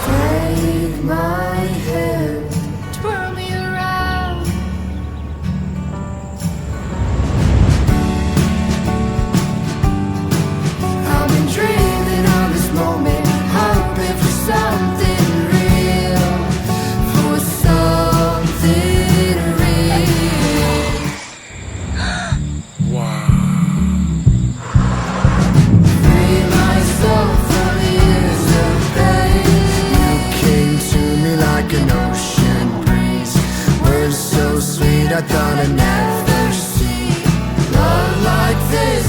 Take my hand, twirl me around. I've been dreaming of this moment, hoping for something real, for something real. Wow. Free myself from years of pain. You came to me like an ocean breeze. Words so sweet I thought I'd never see love like this.